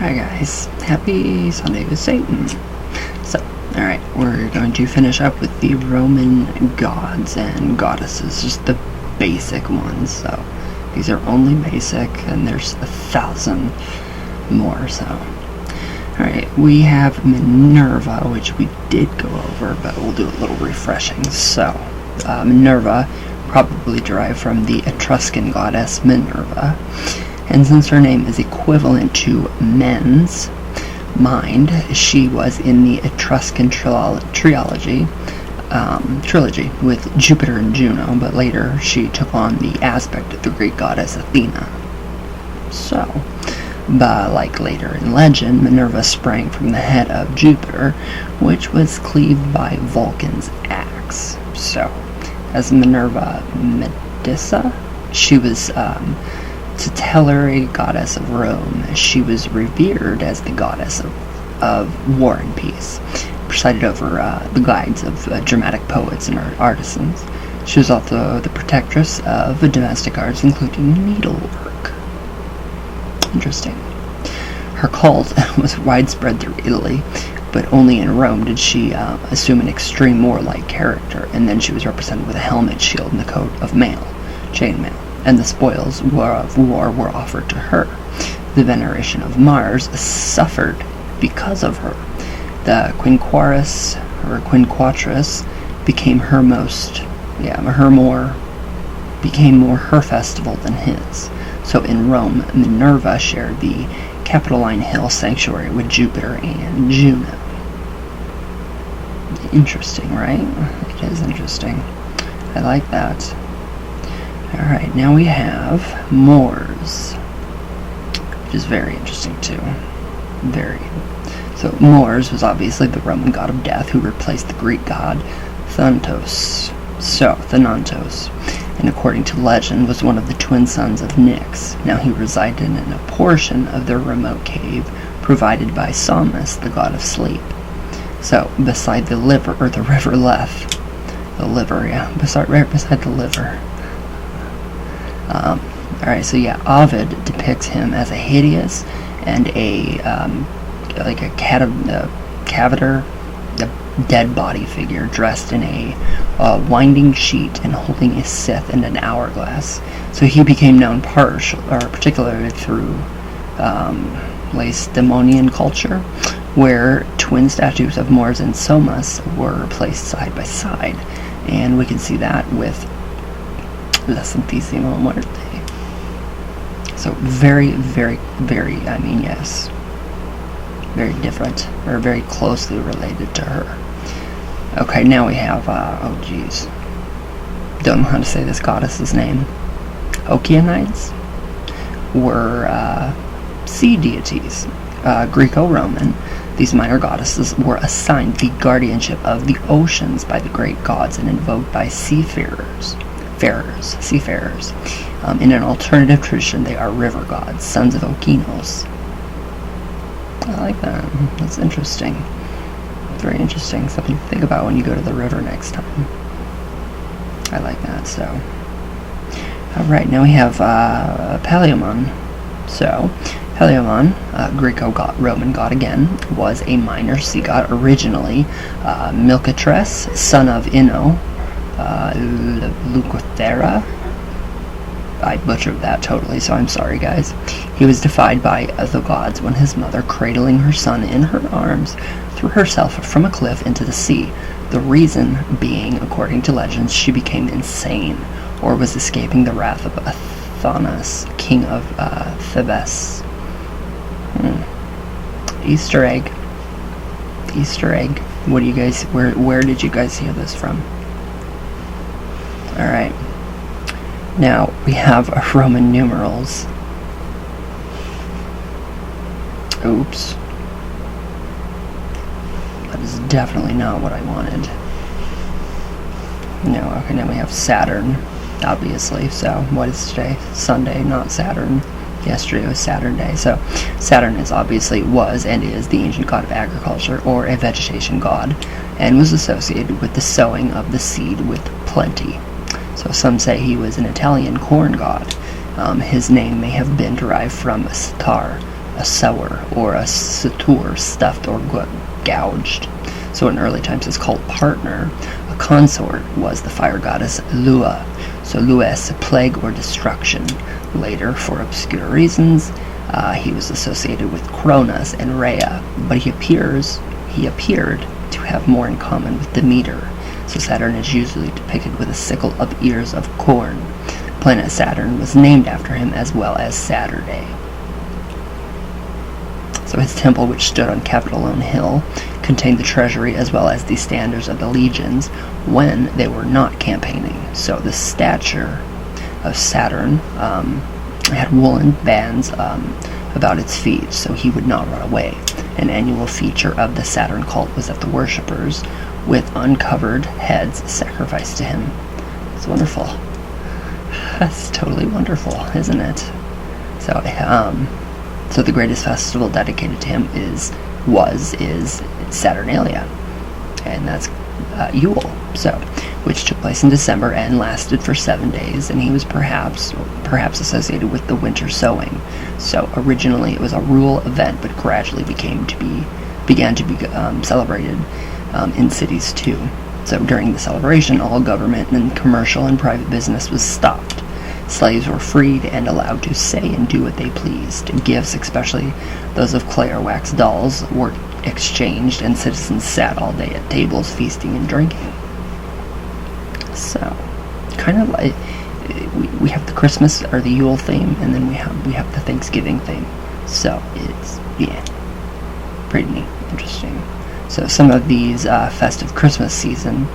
Hi guys, happy Sunday with Satan. So, alright, we're going to finish up with the Roman gods and goddesses, just the basic ones. So, these are only basic, and there's 1,000 more, so. Alright, we have Minerva, which we did go over, but we'll do a little refreshing. So, Minerva probably derived from the Etruscan goddess Minerva. And since her name is equivalent to men's mind, she was in the Etruscan trilogy with Jupiter and Juno, but later she took on the aspect of the Greek goddess Athena. So, like later in legend, Minerva sprang from the head of Jupiter, which was cleaved by Vulcan's axe. So, as Minerva Medissa, she was tutelary goddess of Rome. She was revered as the goddess of war and peace, presided over the guides of dramatic poets and artisans. She was also the protectress of domestic arts, including needlework. Interesting. Her cult was widespread through Italy, but only in Rome did she assume an extreme warlike character, and then she was represented with a helmet, shield, and the coat of mail, chainmail, and the spoils of war were offered to her. The veneration of Mars suffered because of her. The Quinquatrus became more her festival than his. So in Rome, Minerva shared the Capitoline Hill sanctuary with Jupiter and Juno. Interesting, right? It is interesting. I like that. Alright, now we have Mors, which is very interesting too. Very. So Mors was obviously the Roman god of death who replaced the Greek god Thanatos. And according to legend was one of the twin sons of Nyx. Now he resided in a portion of their remote cave provided by Somnus, the god of sleep. So beside the river Lethe. The liver, yeah, right beside the liver. Alright, so yeah, Ovid depicts him as a hideous and a dead body figure dressed in a winding sheet and holding a scythe and an hourglass. So he became known particularly through Lacedaemonian culture, where twin statues of Mors and Somnus were placed side by side, and we can see that with La Santísima Muerte. So very, very, very, very different, or very closely related to her. Okay, now we have, don't know how to say this goddess's name. Okeanides were sea deities, Greco-Roman. These minor goddesses were assigned the guardianship of the oceans by the great gods and invoked by seafarers. In an alternative tradition, they are river gods, sons of Okeanos. I like that. That's interesting. Very interesting. Something to think about when you go to the river next time. I like that. So, alright, now we have Palaemon. So, Palaemon, Greco-Roman god again, was a minor sea god originally. Milcatres, son of Ino, Leucothera. I butchered that totally, so I'm sorry, guys. He was defied by the gods when his mother, cradling her son in her arms, threw herself from a cliff into the sea. The reason being, according to legends, she became insane, or was escaping the wrath of Athonus, king of Thebes. Easter egg. What do you guys? Where did you guys hear this from? Alright. Now we have Roman numerals. Oops. That is definitely not what I wanted. No, okay, now we have Saturn, obviously. So, what is today? Sunday, not Saturn. Yesterday was Saturn Day. So, Saturn was and is the ancient god of agriculture, or a vegetation god, and was associated with the sowing of the seed with plenty. So some say he was an Italian corn god. His name may have been derived from Satar, a sewer, or a satyr, stuffed or gouged. So in early times it's called partner. A consort was the fire goddess Lua. So Lues, plague or destruction. Later, for obscure reasons, he was associated with Cronus and Rhea, but he appeared to have more in common with Demeter. So Saturn is usually depicted with a sickle of ears of corn. Planet Saturn was named after him, as well as Saturday. So his temple, which stood on Capitolone Hill, contained the treasury as well as the standards of the legions when they were not campaigning. So the stature of Saturn had woolen bands about its feet, so he would not run away. An annual feature of the Saturn cult was that the worshippers with uncovered heads sacrificed to him. It's wonderful. That's totally wonderful, isn't it? So the greatest festival dedicated to him is Saturnalia, and that's Yule, which took place in December and lasted for 7 days, and he was perhaps associated with the winter sowing. So originally it was a rural event, but gradually began to be celebrated in cities too. So during the celebration, all government and commercial and private business was stopped. Slaves were freed and allowed to say and do what they pleased. Gifts, especially those of clay or wax dolls, were exchanged, and citizens sat all day at tables, feasting and drinking. So, kind of like we have the Christmas or the Yule theme, and then we have the Thanksgiving theme. So it's pretty neat, interesting. So some of these festive Christmas season.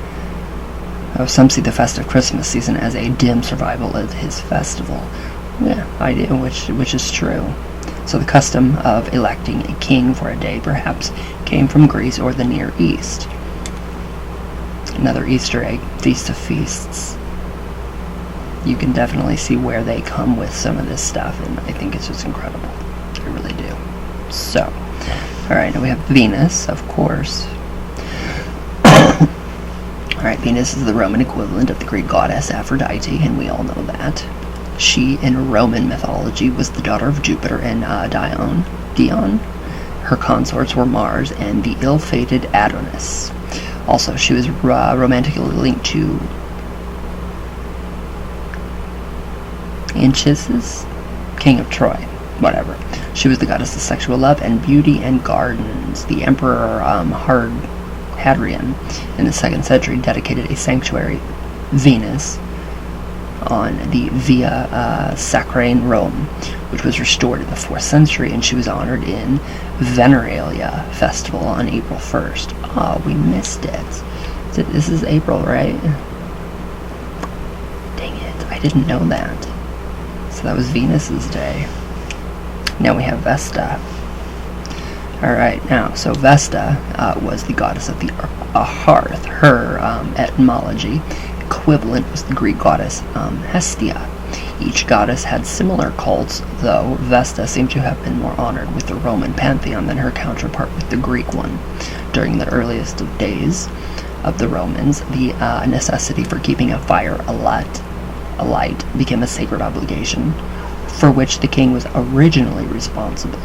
Some see the festive Christmas season as a dim survival of his festival. Yeah, I do, which is true. So the custom of electing a king for a day perhaps came from Greece or the Near East. Another Easter egg, Feast of Feasts. You can definitely see where they come with some of this stuff, and I think it's just incredible. I really do. So, alright, now we have Venus, of course. Alright, Venus is the Roman equivalent of the Greek goddess Aphrodite, and we all know that. She, in Roman mythology, was the daughter of Jupiter and Dion. Her consorts were Mars and the ill-fated Adonis. Also, she was romantically linked to Anchises, king of Troy. Whatever. She was the goddess of sexual love and beauty and gardens. The emperor Hadrian in the 2nd century dedicated a sanctuary, Venus, on the Via Sacra in Rome, which was restored in the 4th century, and she was honored in Veneralia festival on April 1st. Oh, we missed it. This is April, right? Dang it, I didn't know that. So that was Venus's day. Now we have Vesta. Alright, now, so Vesta was the goddess of the hearth. Her etymology equivalent was the Greek goddess Hestia. Each goddess had similar cults, though Vesta seemed to have been more honored with the Roman pantheon than her counterpart with the Greek one. During the earliest of days of the Romans, the necessity for keeping a fire alight became a sacred obligation, for which the king was originally responsible.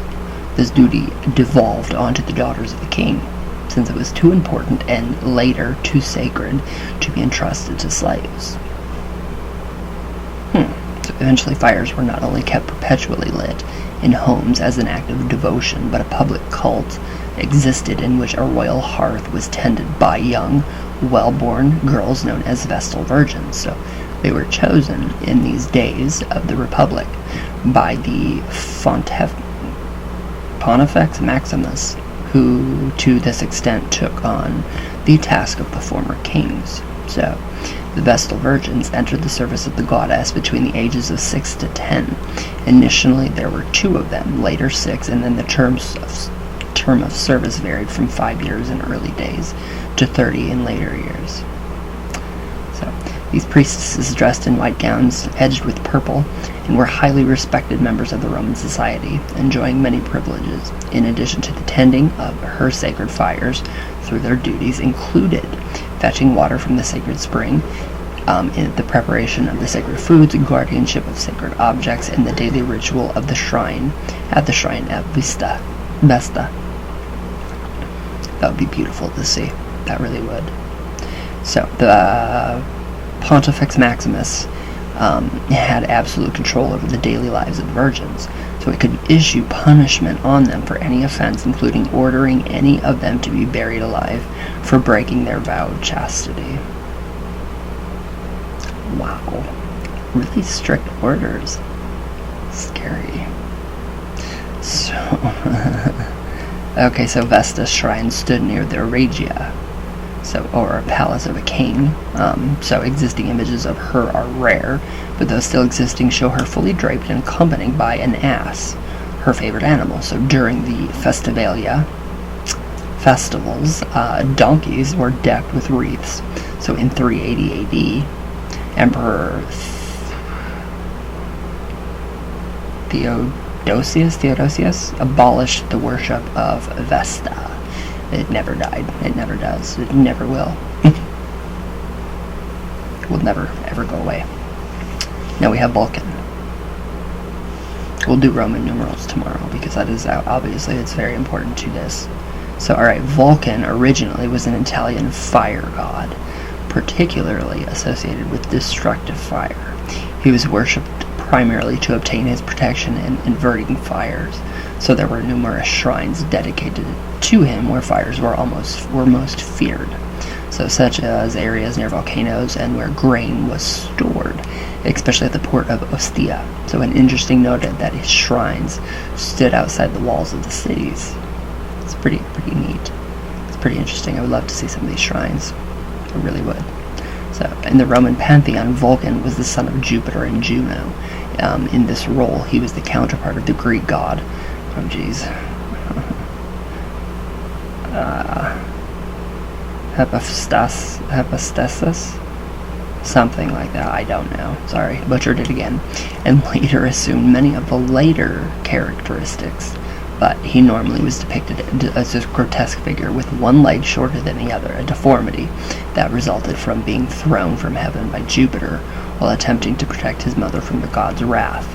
This duty devolved onto the daughters of the king, since it was too important and later too sacred to be entrusted to slaves. So eventually fires were not only kept perpetually lit in homes as an act of devotion, but a public cult existed in which a royal hearth was tended by young, well-born girls known as Vestal Virgins. So they were chosen in these days of the Republic by the Pontifex Maximus, who to this extent took on the task of the former kings. So the Vestal Virgins entered the service of the goddess between the ages of 6 to 10. Initially there were 2 of them, later 6, and then the term of service varied from 5 years in early days to 30 in later years. So these priestesses dressed in white gowns edged with purple and were highly respected members of the Roman society, enjoying many privileges. In addition to the tending of her sacred fires, through their duties included fetching water from the sacred spring in the preparation of the sacred foods, guardianship of sacred objects, and the daily ritual of the shrine at Vesta. That would be beautiful to see. That really would. So the Pontifex Maximus had absolute control over the daily lives of the virgins, so he could issue punishment on them for any offense, including ordering any of them to be buried alive for breaking their vowed chastity. Wow. Really strict orders. Scary. So, okay, so Vesta's shrine stood near the Regia, or a palace of a king. So existing images of her are rare, but those still existing show her fully draped and accompanied by an ass, her favorite animal. So during the festivals, donkeys were decked with wreaths. So in 380 AD, Emperor Theodosius abolished the worship of Vesta. It never died. It never does. It never will. It will never, ever go away. Now we have Vulcan. We'll do Roman numerals tomorrow because that is, obviously, it's very important to this. So, alright, Vulcan originally was an Italian fire god, particularly associated with destructive fire. He was worshipped primarily to obtain his protection in inverting fires, so there were numerous shrines dedicated to him where fires were most feared, so such as areas near volcanoes and where grain was stored, especially at the port of Ostia. So an interesting note that his shrines stood outside the walls of the cities. It's pretty neat. It's pretty interesting. I would love to see some of these shrines. I really would. So, in the Roman pantheon, Vulcan was the son of Jupiter and Juno. In this role, he was the counterpart of the Greek god. Oh, jeez. Hephaestus? Something like that. I don't know. Sorry, butchered it again. And later assumed many of the later characteristics. But he normally was depicted as a grotesque figure with one leg shorter than the other, a deformity that resulted from being thrown from heaven by Jupiter while attempting to protect his mother from the god's wrath.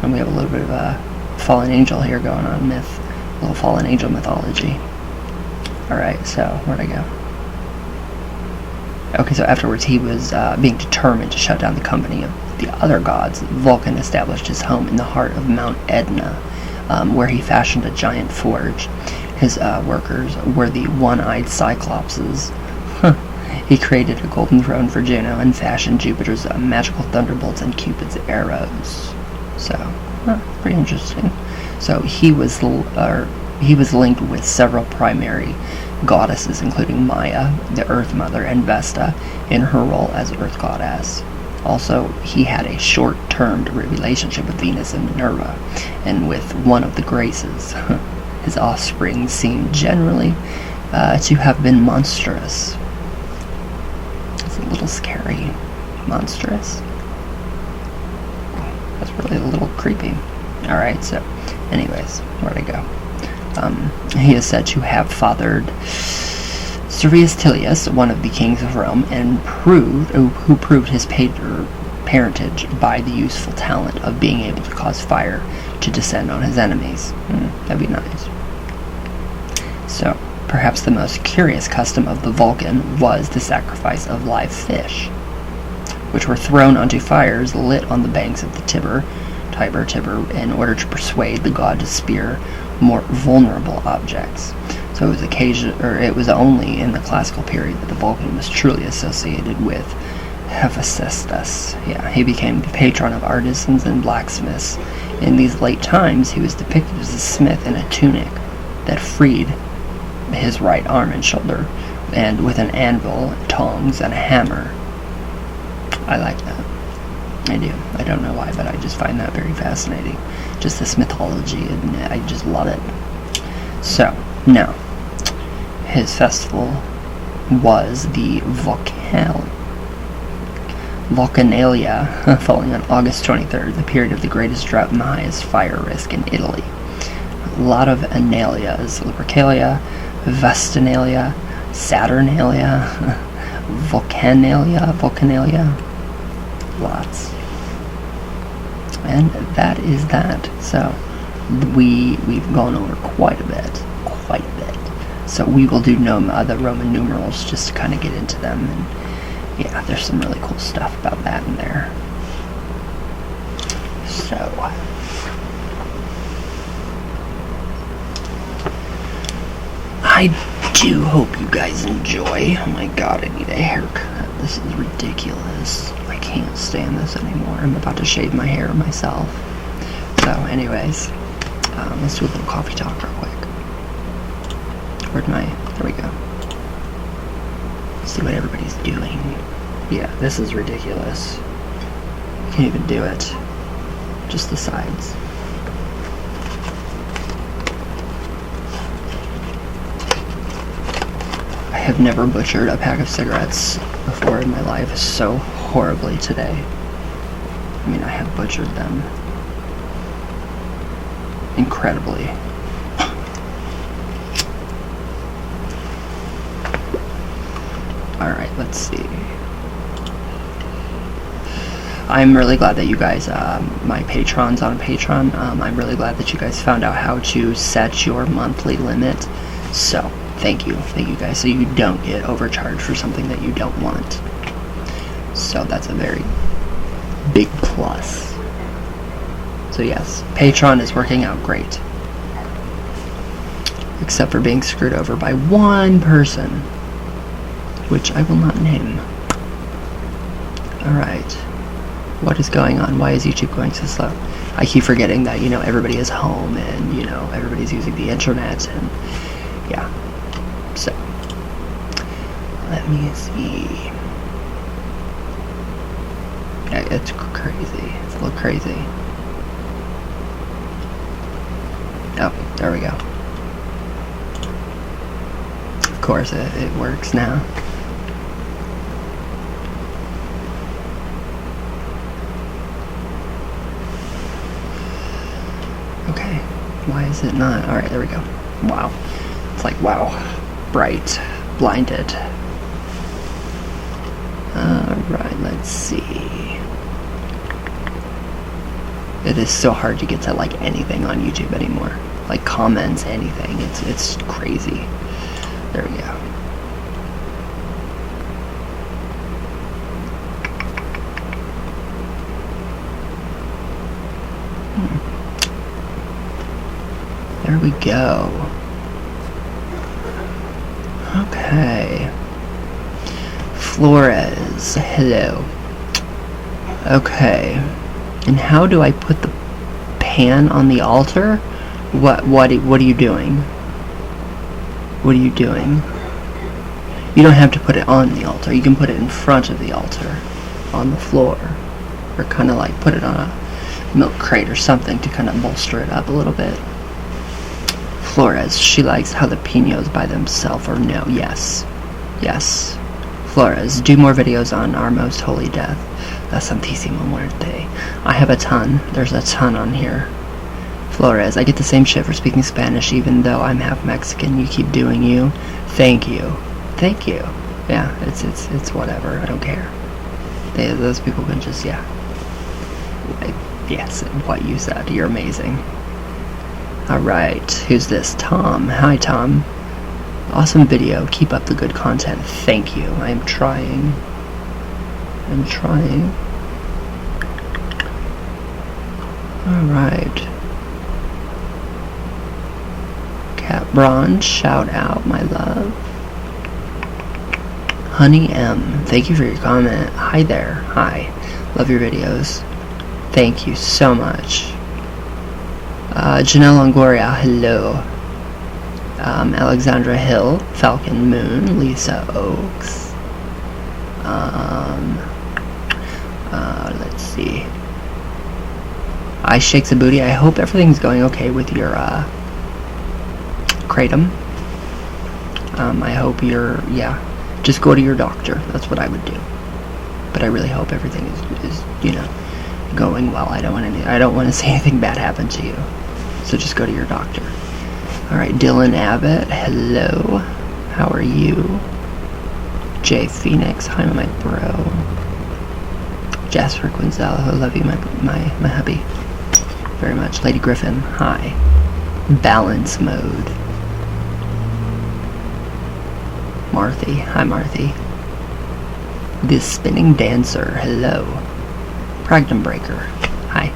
And we have a little bit of a fallen angel here going on, a little fallen angel mythology. Alright, so where'd I go? Okay, so afterwards he was being determined to shut down the company of the other gods. Vulcan established his home in the heart of Mount Etna, where he fashioned a giant forge. His workers were the one-eyed Cyclopses. He created a golden throne for Juno and fashioned Jupiter's magical thunderbolts and Cupid's arrows. So, pretty interesting. So he was linked with several primary goddesses, including Maya, the Earth Mother, and Vesta in her role as Earth Goddess. Also, he had a short-term relationship with Venus and Minerva, and with one of the Graces. His offspring seemed generally to have been monstrous. It's a little scary. Monstrous? That's really a little creepy. Alright, so, anyways, where'd I go? He is said to have fathered Servius Tullius, one of the kings of Rome, and who proved his parentage by the useful talent of being able to cause fire to descend on his enemies. That'd be nice. So, perhaps the most curious custom of the Vulcan was the sacrifice of live fish, which were thrown onto fires lit on the banks of the Tiber, in order to persuade the god to spear more vulnerable objects. So it was only in the classical period that the Vulcan was truly associated with Hephaestus. Yeah, he became the patron of artisans and blacksmiths. In these late times, he was depicted as a smith in a tunic that freed his right arm and shoulder, and with an anvil, tongs, and a hammer. I like that. I do. I don't know why, but I just find that very fascinating. Just this mythology, and I just love it. So, now, his festival was the Vulcanalia, falling on August 23rd, the period of the greatest drought and the highest fire risk in Italy. A lot of Annalias: Lupercalia, Vestinalia, Saturnalia, Volcanalia, lots. And that is that. So we've gone over quite a bit. So we will do the Roman numerals just to kind of get into them, and yeah, there's some really cool stuff about that in there. So I do hope you guys enjoy. Oh my god, I need a haircut. This is ridiculous. I can't stand this anymore. I'm about to shave my hair myself. So anyways, let's do a little coffee talk real quick. There we go. Let's see what everybody's doing. Yeah, this is ridiculous. Can't even do it. Just the sides. I have never butchered a pack of cigarettes before in my life so horribly today. I mean, I have butchered them incredibly. Alright, let's see. I'm really glad that you guys, my patrons on Patreon, I'm really glad that you guys found out how to set your monthly limit. So, thank you guys, so you don't get overcharged for something that you don't want. So that's a very big plus. So yes, Patreon is working out great. Except for being screwed over by one person, which I will not name. Alright. What is going on? Why is YouTube going so slow? I keep forgetting that, everybody is home and, everybody's using the internet and, yeah. So, let me see. Yeah, it's crazy. It's a little crazy. Oh, there we go. Of course, it works now. Okay, why is it not? Alright, there we go. Wow. It's like, wow. Bright. Blinded. Alright, let's see. It is so hard to get to, like, anything on YouTube anymore. Like, comments, anything. It's crazy. There we go. There we go. Okay. Flores, hello. Okay. And how do I put the pan on the altar? What are you doing? What are you doing? You don't have to put it on the altar. You can put it in front of the altar, on the floor, or kind of like put it on a milk crate or something to kind of bolster it up a little bit. Flores, she likes jalapenos by themselves, or no? Yes. Yes. Flores, do more videos on our most holy death. La Santísima Muerte. I have a ton. There's a ton on here. Flores, I get the same shit for speaking Spanish even though I'm half Mexican. You keep doing you. Thank you. Thank you. Yeah, it's whatever. I don't care. Those people can just, yeah. Yes, what you said. You're amazing. Alright, who's this? Tom. Hi, Tom. Awesome video. Keep up the good content. Thank you. I'm trying. Alright. Cat Bronze, shout out, my love. Honey M, thank you for your comment. Hi there. Hi. Love your videos. Thank you so much. Janelle Longoria, hello. Alexandra Hill, Falcon Moon, Lisa Oaks. Let's see. I Shakes a Booty. I hope everything's going okay with your kratom. I hope you're, yeah, just go to your doctor. That's what I would do. But I really hope everything is going well. I don't want to see anything bad happen to you. So just go to your doctor. Alright, Dylan Abbott, hello. How are you? Jay Phoenix, hi my bro. Jasper Quinzel, I love you, my hubby, very much. Lady Griffin, hi. Balance mode. Marthy, hi Marthy. The Spinning Dancer, hello. Pragnum Breaker, hi.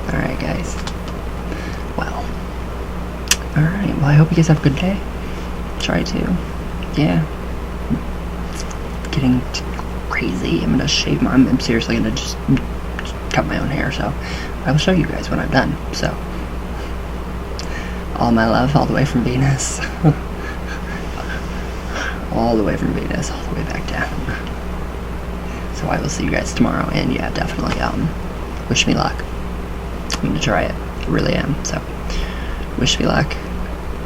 Alright guys. Well. Alright, well I hope you guys have a good day. Try to. Yeah. It's getting crazy. I'm gonna shave my, I'm seriously gonna just cut my own hair, so I will show you guys when I'm done. So, all my love, all the way from Venus. All the way from Venus, all the way back down. So I will see you guys tomorrow, and yeah, definitely, wish me luck. I'm gonna try it, I really am, so, wish me luck.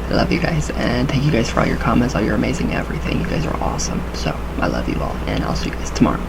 I love you guys, and thank you guys for all your comments, all your amazing everything. You guys are awesome, so I love you all, and I'll see you guys tomorrow.